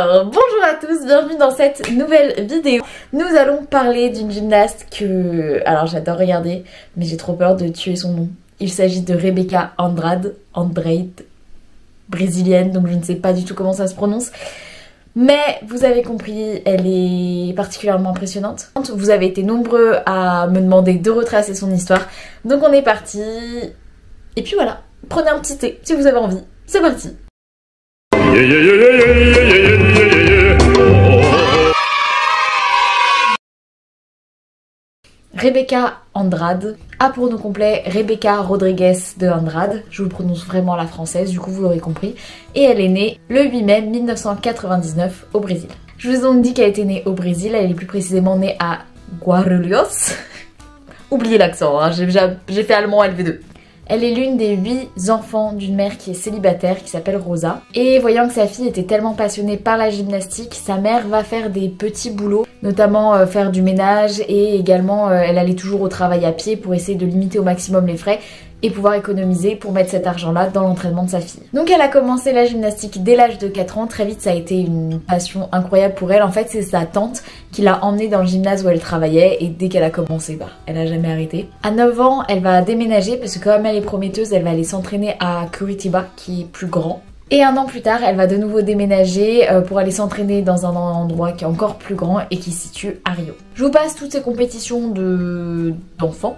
Alors, bonjour à tous, bienvenue dans cette nouvelle vidéo. Nous allons parler d'une gymnaste que... Alors j'adore regarder, mais j'ai trop peur de tuer son nom. Il s'agit de Rebeca Andrade, brésilienne, donc je ne sais pas du tout comment ça se prononce. Mais vous avez compris, elle est particulièrement impressionnante. Vous avez été nombreux à me demander de retracer son histoire, donc on est parti. Et puis voilà, prenez un petit thé si vous avez envie, c'est parti. Rebeca Andrade a pour nom complet Rebeca Rodrigues de Andrade, je vous prononce vraiment la française, du coup vous l'aurez compris, et elle est née le 8 mai 1999 au Brésil. Je vous ai donc dit qu'elle était née au Brésil, elle est plus précisément née à Guarulhos. Oubliez l'accent, hein, j'ai fait allemand LV2. Elle est l'une des 8 enfants d'une mère qui est célibataire, qui s'appelle Rosa. Et voyant que sa fille était tellement passionnée par la gymnastique, sa mère va faire des petits boulots, notamment faire du ménage et également elle allait toujours au travail à pied pour essayer de limiter au maximum les frais et pouvoir économiser pour mettre cet argent-là dans l'entraînement de sa fille. Donc elle a commencé la gymnastique dès l'âge de 4 ans, très vite ça a été une passion incroyable pour elle. En fait c'est sa tante qui l'a emmenée dans le gymnase où elle travaillait et dès qu'elle a commencé, elle a jamais arrêté. À 9 ans, elle va déménager parce que comme elle est prometteuse, elle va aller s'entraîner à Curitiba qui est plus grand. Et un an plus tard, elle va de nouveau déménager pour aller s'entraîner dans un endroit qui est encore plus grand et qui se situe à Rio. Je vous passe toutes ces compétitions d'enfants,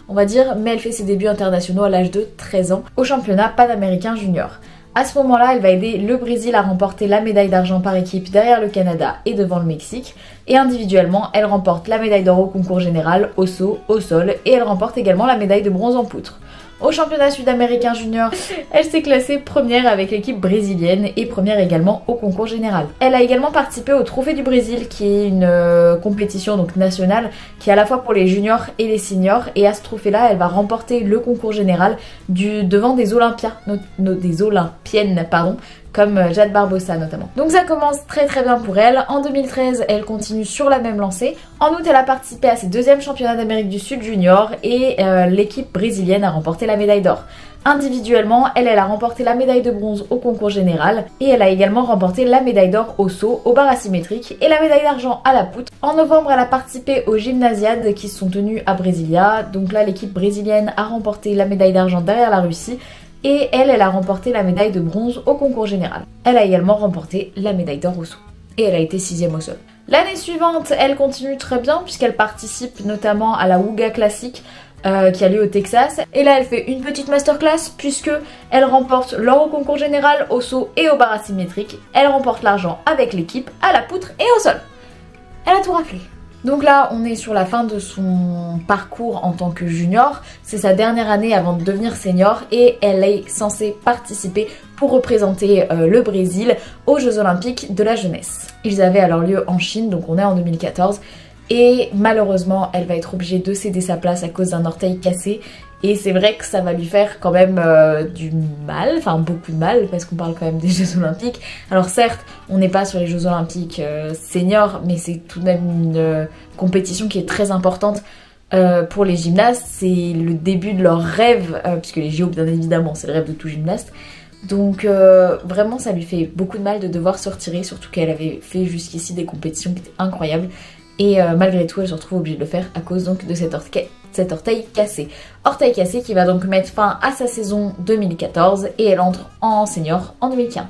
on va dire, mais elle fait ses débuts internationaux à l'âge de 13 ans au championnat panaméricain junior. À ce moment-là, elle va aider le Brésil à remporter la médaille d'argent par équipe derrière le Canada et devant le Mexique. Et individuellement, elle remporte la médaille d'or au concours général, au saut, au sol, et elle remporte également la médaille de bronze en poutre. Au championnat sud-américain junior, elle s'est classée première avec l'équipe brésilienne et première également au concours général. Elle a également participé au Trophée du Brésil qui est une compétition donc nationale qui est à la fois pour les juniors et les seniors, et à ce trophée-là, elle va remporter le concours général devant des olympiennes comme Jade Barbosa notamment. Donc ça commence très bien pour elle. En 2013, elle continue sur la même lancée. En août, elle a participé à ses 2e championnats d'Amérique du Sud junior et l'équipe brésilienne a remporté la médaille d'or. Individuellement, elle a remporté la médaille de bronze au concours général et elle a également remporté la médaille d'or au saut, au bar asymétrique et la médaille d'argent à la poutre. En novembre, elle a participé aux gymnasiades qui se sont tenues à Brasilia. Donc là, l'équipe brésilienne a remporté la médaille d'argent derrière la Russie. Et elle a remporté la médaille de bronze au concours général. Elle a également remporté la médaille d'or au saut. Et elle a été 6e au sol. L'année suivante, elle continue très bien puisqu'elle participe notamment à la Wooga Classic qui a lieu au Texas. Et là, elle fait une petite masterclass puisque elle remporte l'or au concours général, au saut et au bar asymétrique. Elle remporte l'argent avec l'équipe, à la poutre et au sol. Elle a tout raflé. Donc là, on est sur la fin de son parcours en tant que junior. C'est sa dernière année avant de devenir senior et elle est censée participer pour représenter le Brésil aux Jeux Olympiques de la jeunesse. Ils avaient alors lieu en Chine, donc on est en 2014. Et malheureusement, elle va être obligée de céder sa place à cause d'un orteil cassé. Et c'est vrai que ça va lui faire quand même du mal, enfin beaucoup de mal, parce qu'on parle quand même des Jeux Olympiques. Alors certes, on n'est pas sur les Jeux Olympiques seniors, mais c'est tout de même une compétition qui est très importante pour les gymnastes. C'est le début de leur rêve, puisque les JO, bien évidemment, c'est le rêve de tout gymnaste. Donc vraiment, ça lui fait beaucoup de mal de devoir se retirer, surtout qu'elle avait fait jusqu'ici des compétitions qui étaient incroyables. Et malgré tout, elle se retrouve obligée de le faire à cause donc de cet orteil cassé. Orteil cassé qui va donc mettre fin à sa saison 2014 et elle entre en senior en 2015.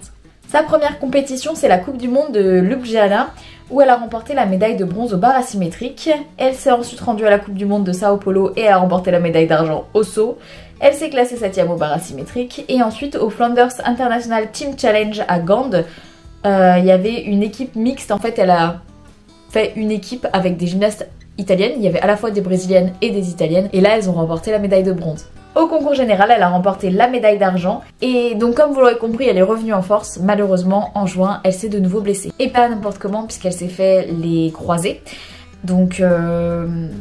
Sa première compétition, c'est la Coupe du Monde de Ljubljana où elle a remporté la médaille de bronze au bar asymétrique. Elle s'est ensuite rendue à la Coupe du Monde de Sao Paulo et elle a remporté la médaille d'argent au saut. Elle s'est classée 7e au bar asymétrique et ensuite au Flanders International Team Challenge à Gand. Il y avait une équipe mixte, en fait elle a fait une équipe avec des gymnastes italiennes, il y avait à la fois des brésiliennes et des italiennes, et là elles ont remporté la médaille de bronze. Au concours général, elle a remporté la médaille d'argent, et donc comme vous l'aurez compris, elle est revenue en force. Malheureusement, en juin, elle s'est de nouveau blessée. Et pas n'importe comment, puisqu'elle s'est fait les croisés. Donc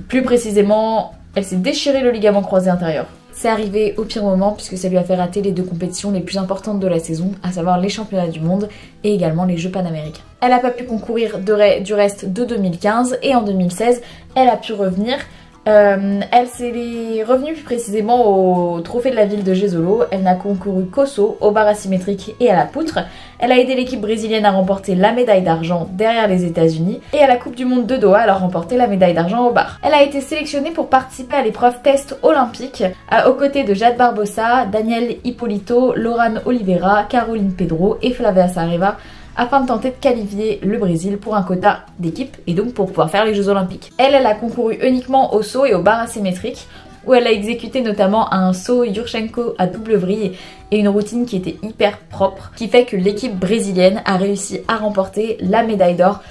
plus précisément, elle s'est déchiré le ligament croisé intérieur. C'est arrivé au pire moment puisque ça lui a fait rater les 2 compétitions les plus importantes de la saison, à savoir les championnats du monde et également les Jeux panaméricains. Elle n'a pas pu concourir du reste de 2015 et en 2016, elle a pu revenir Elle s'est revenue plus précisément au trophée de la ville de Jesolo. Elle n'a concouru qu'au saut, au bar asymétrique et à la poutre. Elle a aidé l'équipe brésilienne à remporter la médaille d'argent derrière les États-Unis. Et à la Coupe du Monde de Doha, elle a remporté la médaille d'argent au bar. Elle a été sélectionnée pour participer à l'épreuve test olympique aux côtés de Jade Barbosa, Daniel Hipólito, Lorán Oliveira, Caroline Pedro et Flavia Saraiva, afin de tenter de qualifier le Brésil pour un quota d'équipe et donc pour pouvoir faire les Jeux Olympiques. Elle a concouru uniquement au saut et au bar asymétrique, où elle a exécuté notamment un saut Yurchenko à double vrille et une routine qui était hyper propre, qui fait que l'équipe brésilienne a réussi à remporter la médaille d'or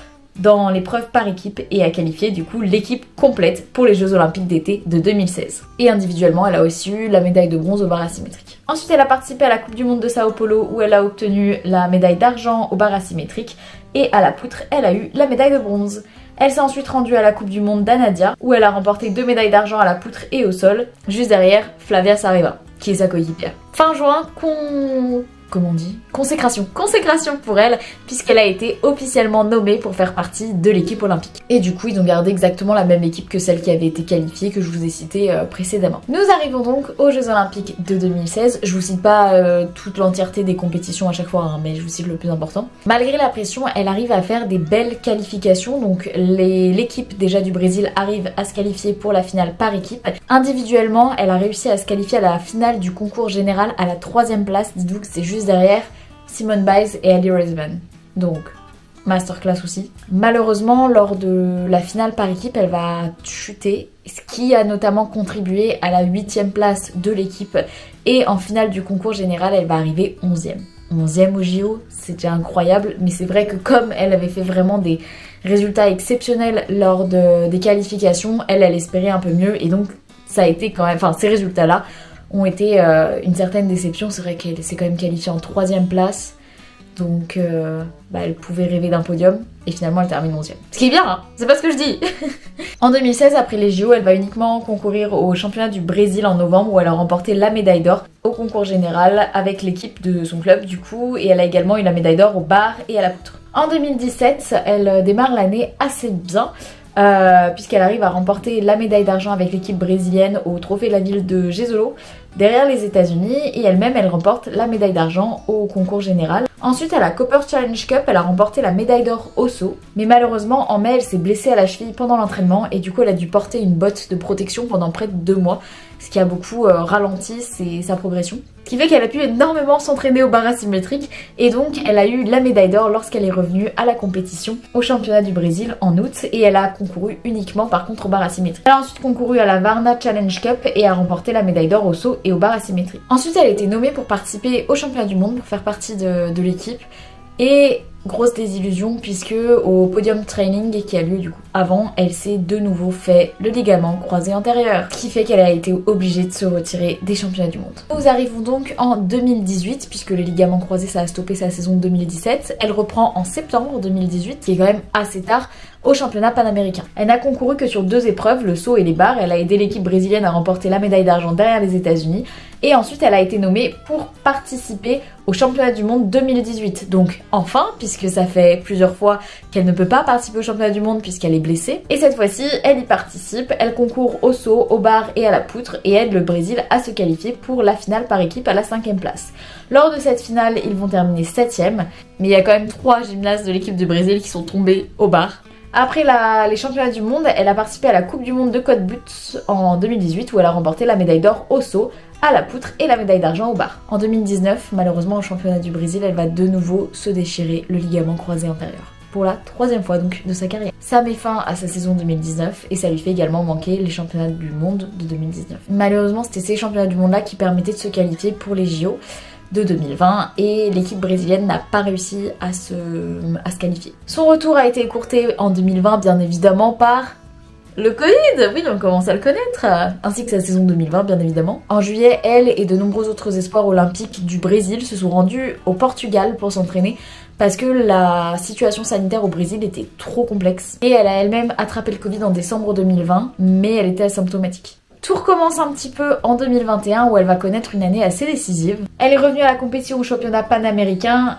dans l'épreuve par équipe et à qualifier du coup l'équipe complète pour les Jeux Olympiques d'été de 2016. Et individuellement, elle a aussi eu la médaille de bronze au bar asymétrique. Ensuite, elle a participé à la Coupe du Monde de Sao Paulo où elle a obtenu la médaille d'argent au bar asymétrique et à la poutre, elle a eu la médaille de bronze. Elle s'est ensuite rendue à la Coupe du Monde d'Anadia où elle a remporté 2 médailles d'argent à la poutre et au sol, juste derrière Flavia Saraiva, qui est sa coéquipière. Fin juin, comment on dit ? Consécration pour elle, puisqu'elle a été officiellement nommée pour faire partie de l'équipe olympique. Et du coup, ils ont gardé exactement la même équipe que celle qui avait été qualifiée, que je vous ai citée précédemment. Nous arrivons donc aux Jeux Olympiques de 2016. Je vous cite pas toute l'entièreté des compétitions à chaque fois, hein, mais je vous cite le plus important. Malgré la pression, elle arrive à faire des belles qualifications. Donc l'équipe déjà du Brésil arrive à se qualifier pour la finale par équipe. Individuellement, elle a réussi à se qualifier à la finale du concours général à la 3e place. Dites-vous que c'est juste derrière Simone Biles et Ali Raisman. Donc, masterclass aussi. Malheureusement, lors de la finale par équipe, elle va chuter, ce qui a notamment contribué à la 8e place de l'équipe. Et en finale du concours général, elle va arriver 11e. 11e au JO, c'était incroyable, mais c'est vrai que comme elle avait fait vraiment des résultats exceptionnels lors des qualifications, elle espérait un peu mieux, et donc ça a été quand même, enfin ces résultats-là ont été une certaine déception. C'est vrai qu'elle s'est quand même qualifiée en 3e place, donc elle pouvait rêver d'un podium, et finalement elle termine 11e. Ce qui est bien, hein, c'est pas ce que je dis. En 2016, après les JO, elle va uniquement concourir au championnat du Brésil en novembre, où elle a remporté la médaille d'or au concours général avec l'équipe de son club du coup, et elle a également eu la médaille d'or au bar et à la poutre. En 2017, elle démarre l'année assez bien, puisqu'elle arrive à remporter la médaille d'argent avec l'équipe brésilienne au trophée de la ville de Jesolo derrière les États-Unis, et elle-même elle remporte la médaille d'argent au concours général. Ensuite à la Copper Challenge Cup, elle a remporté la médaille d'or au saut, mais malheureusement en mai elle s'est blessée à la cheville pendant l'entraînement et du coup elle a dû porter une botte de protection pendant près de 2 mois, ce qui a beaucoup ralenti sa progression. Ce qui fait qu'elle a pu énormément s'entraîner au bar asymétrique, et donc elle a eu la médaille d'or lorsqu'elle est revenue à la compétition au championnat du Brésil en août, et elle a concouru uniquement par contre au bar asymétrique. Elle a ensuite concouru à la Varna Challenge Cup et a remporté la médaille d'or au saut et au bar asymétrique. Ensuite elle a été nommée pour participer au championnat du monde, pour faire partie de l'équipe, et grosse désillusion puisque au podium training qui a lieu du coup avant, elle s'est de nouveau fait le ligament croisé antérieur, ce qui fait qu'elle a été obligée de se retirer des championnats du monde. Nous arrivons donc en 2018, puisque le ligament croisé ça a stoppé sa saison 2017. Elle reprend en septembre 2018, qui est quand même assez tard, au championnat panaméricain. Elle n'a concouru que sur 2 épreuves, le saut et les barres. Elle a aidé l'équipe brésilienne à remporter la médaille d'argent derrière les États-Unis, et ensuite elle a été nommée pour participer au championnat du monde 2018. Donc enfin, puisque ça fait plusieurs fois qu'elle ne peut pas participer au championnat du monde puisqu'elle est blessée, et cette fois-ci elle y participe. Elle concourt au saut, au bar et à la poutre, et aide le Brésil à se qualifier pour la finale par équipe à la 5e place. Lors de cette finale, ils vont terminer 7e, mais il y a quand même 3 gymnastes de l'équipe du Brésil qui sont tombés au bar. Après les championnats du monde, elle a participé à la Coupe du monde de Côte Butte en 2018, où elle a remporté la médaille d'or au saut, à la poutre et la médaille d'argent au bar. En 2019, malheureusement au championnat du Brésil, elle va de nouveau se déchirer le ligament croisé antérieur, pour la 3e fois donc de sa carrière. Ça met fin à sa saison 2019 et ça lui fait également manquer les championnats du monde de 2019. Malheureusement, c'était ces championnats du monde là qui permettaient de se qualifier pour les JO de 2020, et l'équipe brésilienne n'a pas réussi à se qualifier. Son retour a été écourté en 2020 bien évidemment par le Covid, oui on commence à le connaître, ainsi que sa saison 2020 bien évidemment. En juillet, elle et de nombreux autres espoirs olympiques du Brésil se sont rendus au Portugal pour s'entraîner, parce que la situation sanitaire au Brésil était trop complexe, et elle a elle-même attrapé le Covid en décembre 2020, mais elle était asymptomatique. Tout recommence un petit peu en 2021 où elle va connaître une année assez décisive. Elle est revenue à la compétition au championnat panaméricain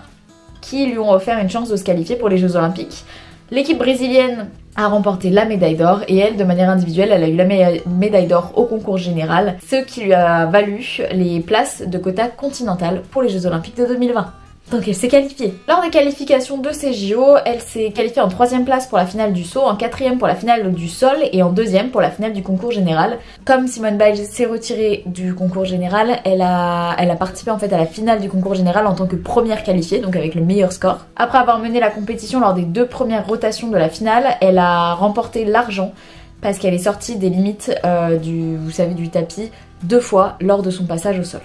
qui lui ont offert une chance de se qualifier pour les Jeux Olympiques. L'équipe brésilienne a remporté la médaille d'or et elle, de manière individuelle, elle a eu la médaille d'or au concours général, ce qui lui a valu les places de quota continental pour les Jeux Olympiques de 2020. Donc elle s'est qualifiée. Lors des qualifications de ces JO, elle s'est qualifiée en 3e place pour la finale du saut, en 4e pour la finale du sol et en 2e pour la finale du concours général. Comme Simone Biles s'est retirée du concours général, elle a participé en fait à la finale du concours général en tant que première qualifiée, donc avec le meilleur score. Après avoir mené la compétition lors des 2 premières rotations de la finale, elle a remporté l'argent parce qu'elle est sortie des limites du tapis 2 fois lors de son passage au sol.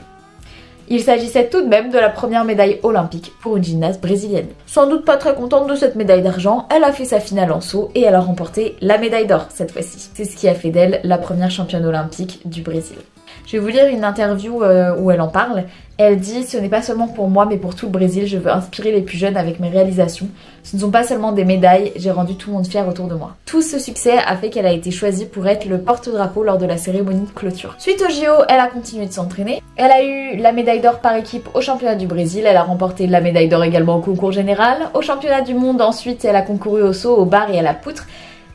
Il s'agissait tout de même de la première médaille olympique pour une gymnaste brésilienne. Sans doute pas très contente de cette médaille d'argent, elle a fait sa finale en saut et elle a remporté la médaille d'or cette fois-ci. C'est ce qui a fait d'elle la première championne olympique du Brésil. Je vais vous lire une interview où elle en parle. Elle dit « Ce n'est pas seulement pour moi mais pour tout le Brésil, je veux inspirer les plus jeunes avec mes réalisations. Ce ne sont pas seulement des médailles, j'ai rendu tout le monde fier autour de moi. » Tout ce succès a fait qu'elle a été choisie pour être le porte-drapeau lors de la cérémonie de clôture. Suite au JO, elle a continué de s'entraîner. Elle a eu la médaille d'or par équipe au championnat du Brésil, elle a remporté la médaille d'or également au concours général. Au championnat du monde ensuite, elle a concouru au saut, au bar et à la poutre.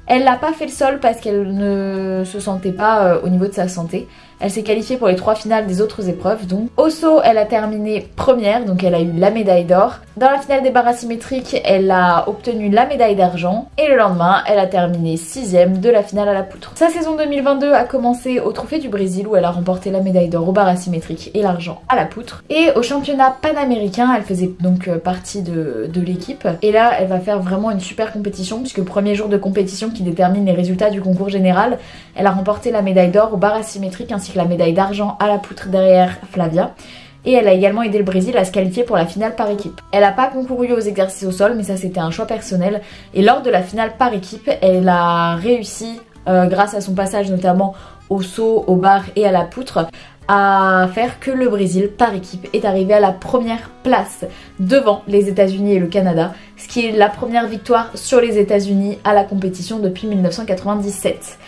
Elle n'a pas fait le sol parce qu'elle ne se sentait pas au niveau de sa santé. Elle s'est qualifiée pour les 3 finales des autres épreuves. Donc au saut, elle a terminé première, donc elle a eu la médaille d'or. Dans la finale des barres asymétriques, elle a obtenu la médaille d'argent. Et le lendemain, elle a terminé 6e de la finale à la poutre. Sa saison 2022 a commencé au Trophée du Brésil où elle a remporté la médaille d'or aux barres asymétriques et l'argent à la poutre. Et au championnat panaméricain, elle faisait donc partie de l'équipe. Et là, elle va faire vraiment une super compétition puisque le premier jour de compétition qui détermine les résultats du concours général, elle a remporté la médaille d'or aux barres asymétriques ainsi que la médaille d'argent à la poutre derrière Flavia. Et elle a également aidé le Brésil à se qualifier pour la finale par équipe. Elle n'a pas concouru aux exercices au sol, mais ça c'était un choix personnel. Et lors de la finale par équipe, elle a réussi, grâce à son passage notamment au saut, au bar et à la poutre, à faire que le Brésil par équipe est arrivé à la première place devant les États-Unis et le Canada, ce qui est la première victoire sur les États-Unis à la compétition depuis 1997.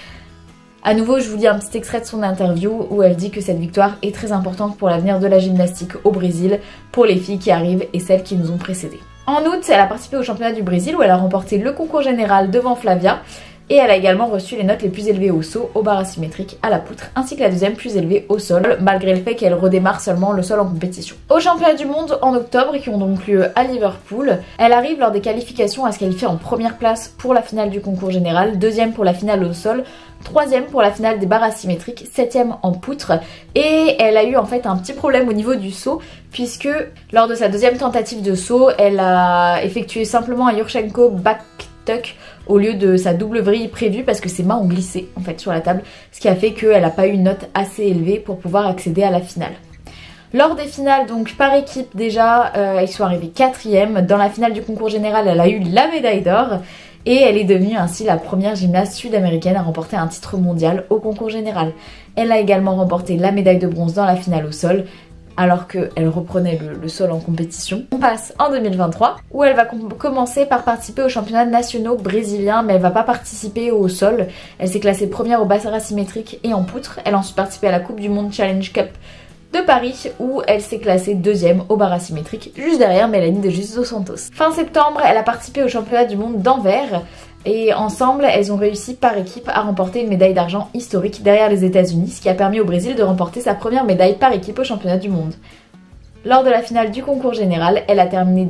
À nouveau, je vous lis un petit extrait de son interview où elle dit que cette victoire est très importante pour l'avenir de la gymnastique au Brésil, pour les filles qui arrivent et celles qui nous ont précédées. En août, elle a participé au championnat du Brésil où elle a remporté le concours général devant Flavia. Et elle a également reçu les notes les plus élevées au saut, au bar asymétrique, à la poutre, ainsi que la deuxième plus élevée au sol, malgré le fait qu'elle redémarre seulement le sol en compétition. Au championnat du monde en octobre, qui ont donc lieu à Liverpool, elle arrive lors des qualifications à se qualifier en première place pour la finale du concours général, deuxième pour la finale au sol, 3e pour la finale des barres asymétriques, 7e en poutre, et elle a eu en fait un petit problème au niveau du saut puisque lors de sa deuxième tentative de saut, elle a effectué simplement un Yurchenko back tuck au lieu de sa double vrille prévue parce que ses mains ont glissé en fait sur la table, ce qui a fait qu'elle n'a pas eu une note assez élevée pour pouvoir accéder à la finale. Lors des finales, donc par équipe déjà, ils sont arrivés 4e. Dans la finale du concours général, elle a eu la médaille d'or. Et elle est devenue ainsi la première gymnaste sud-américaine à remporter un titre mondial au concours général. Elle a également remporté la médaille de bronze dans la finale au sol, alors qu'elle reprenait le sol en compétition. On passe en 2023, où elle va commencer par participer aux championnats nationaux brésiliens, mais elle va pas participer au sol. Elle s'est classée première au bassin asymétrique et en poutre. Elle a ensuite participé à la Coupe du Monde Challenge Cup de Paris où elle s'est classée 2e au bar asymétrique, juste derrière Mélanie de Jesus dos Santos. Fin septembre, elle a participé au championnat du monde d'Anvers et ensemble, elles ont réussi par équipe à remporter une médaille d'argent historique derrière les États-Unis, ce qui a permis au Brésil de remporter sa première médaille par équipe au championnat du monde. Lors de la finale du concours général, elle a terminé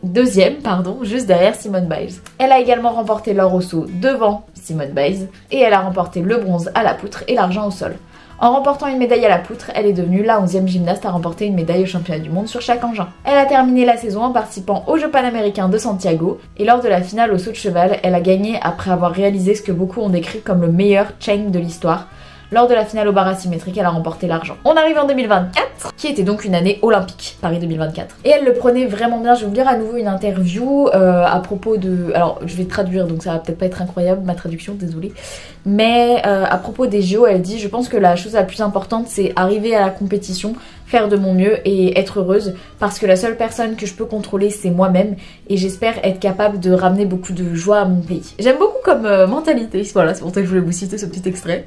deuxième, juste derrière Simone Biles. Elle a également remporté l'or au saut devant Simone Biles et elle a remporté le bronze à la poutre et l'argent au sol. En remportant une médaille à la poutre, elle est devenue la 11e gymnaste à remporter une médaille au championnat du monde sur chaque engin. Elle a terminé la saison en participant aux Jeux panaméricains de Santiago et lors de la finale au saut de cheval, elle a gagné après avoir réalisé ce que beaucoup ont décrit comme le meilleur chain de l'histoire. Lors de la finale au bar asymétrique, elle a remporté l'argent. On arrive en 2024, qui était donc une année olympique, Paris 2024. Et elle le prenait vraiment bien. Je vais vous lire à nouveau une interview à propos de... Alors, je vais traduire, donc ça va peut-être pas être incroyable, ma traduction, désolée. Mais à propos des JO, elle dit « Je pense que la chose la plus importante, c'est arriver à la compétition, faire de mon mieux et être heureuse, parce que la seule personne que je peux contrôler, c'est moi-même. Et j'espère être capable de ramener beaucoup de joie à mon pays. » J'aime beaucoup comme mentalité. Voilà, c'est pour ça que je voulais vous citer ce petit extrait.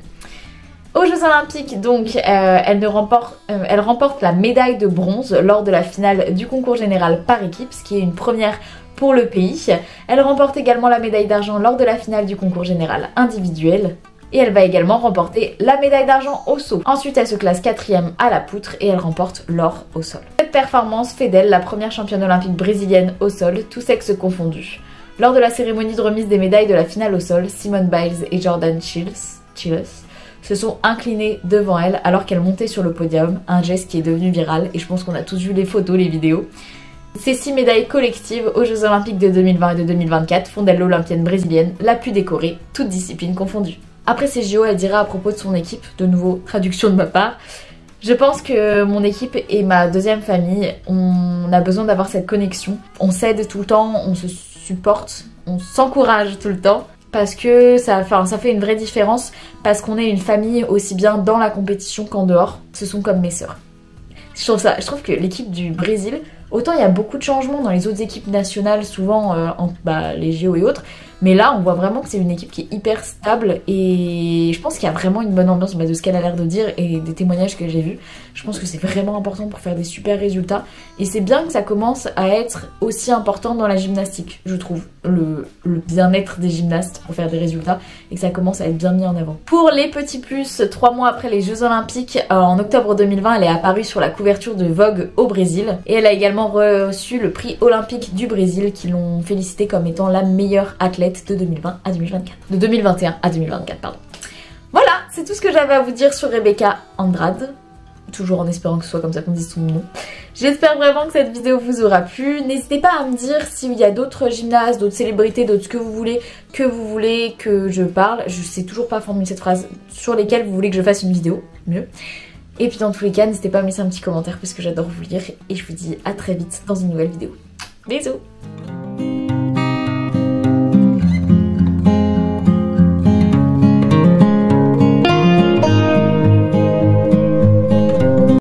Aux Jeux Olympiques, donc, elle remporte la médaille de bronze lors de la finale du concours général par équipe, ce qui est une première pour le pays. Elle remporte également la médaille d'argent lors de la finale du concours général individuel. Et elle va également remporter la médaille d'argent au saut. Ensuite, elle se classe 4e à la poutre et elle remporte l'or au sol. Cette performance fait d'elle la première championne olympique brésilienne au sol, tous sexes confondus. Lors de la cérémonie de remise des médailles de la finale au sol, Simone Biles et Jordan Chiles se sont inclinés devant elle alors qu'elle montait sur le podium, un geste qui est devenu viral et je pense qu'on a tous vu les photos, les vidéos. Ces 6 médailles collectives aux Jeux Olympiques de 2020 et de 2024 font d'elle l'olympienne brésilienne la plus décorée, toutes disciplines confondues. Après ces JO, elle dira à propos de son équipe, de nouveau traduction de ma part, je pense que mon équipe est ma deuxième famille, on a besoin d'avoir cette connexion, on s'aide tout le temps, on se supporte, on s'encourage tout le temps. Parce que ça fait une vraie différence, parce qu'on est une famille aussi bien dans la compétition qu'en dehors. Ce sont comme mes sœurs. Je trouve que l'équipe du Brésil, autant il y a beaucoup de changements dans les autres équipes nationales, souvent les JO et autres, mais là on voit vraiment que c'est une équipe qui est hyper stable et je pense qu'il y a vraiment une bonne ambiance de ce qu'elle a l'air de dire et des témoignages que j'ai vus. Je pense que c'est vraiment important pour faire des super résultats et c'est bien que ça commence à être aussi important dans la gymnastique, je trouve, le bien-être des gymnastes pour faire des résultats et que ça commence à être bien mis en avant. Pour les petits plus, 3 mois après les Jeux Olympiques, en octobre 2020, elle est apparue sur la couverture de Vogue au Brésil et elle a également reçu le prix olympique du Brésil qui l'ont félicitée comme étant la meilleure athlète de 2020 à 2024. De 2021 à 2024, pardon. Voilà, c'est tout ce que j'avais à vous dire sur Rebeca Andrade. Toujours en espérant que ce soit comme ça qu'on dise son nom. J'espère vraiment que cette vidéo vous aura plu. N'hésitez pas à me dire s'il y a d'autres gymnastes, d'autres célébrités, d'autres ce que vous voulez que je parle. Je sais toujours pas formuler cette phrase sur lesquelles vous voulez que je fasse une vidéo. Mieux. Et puis dans tous les cas, n'hésitez pas à me laisser un petit commentaire parce que j'adore vous lire. Et je vous dis à très vite dans une nouvelle vidéo. Bisous!